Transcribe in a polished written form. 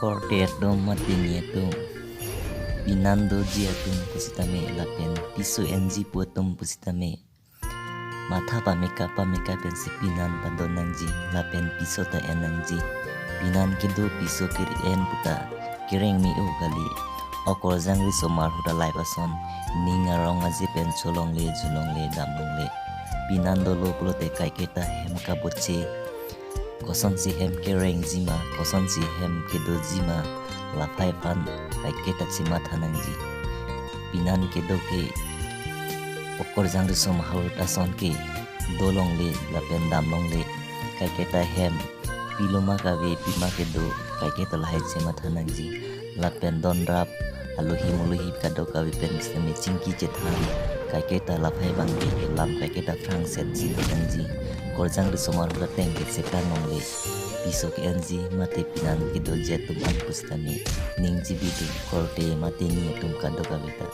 Corte dom matini atum pinando ji atum pusitame lapen pisu enji puatum pusitame matha pameka pensi pinan pandon nangji lapen piso ta enangji pinan kintu piso kiri en puta kireng mi u kali okor jangri somar huda laipason ninga rong aji pen cholong le julong le damong le pinando lo pulote kaiketa hemka boche koson si hem kereng jima koson si hem kedo jima lafai pan kaiketa cima thanangji pinan kedo ke okor jangri somahal tason ke dolong le lapen damlong le kaiketa hem piloma kawe pima kedo kaiketa lahai cima thanangji lapen donrap aluhi kado kawe pen stemi cingki jethan kaiketa lafai bangke lam kaiketa frangset si thanangji korjang risomar rateng ke sekan nongle pisok enji mate pinan kido jetum ampustami ning jibidu korte mate ni tum kado kawita.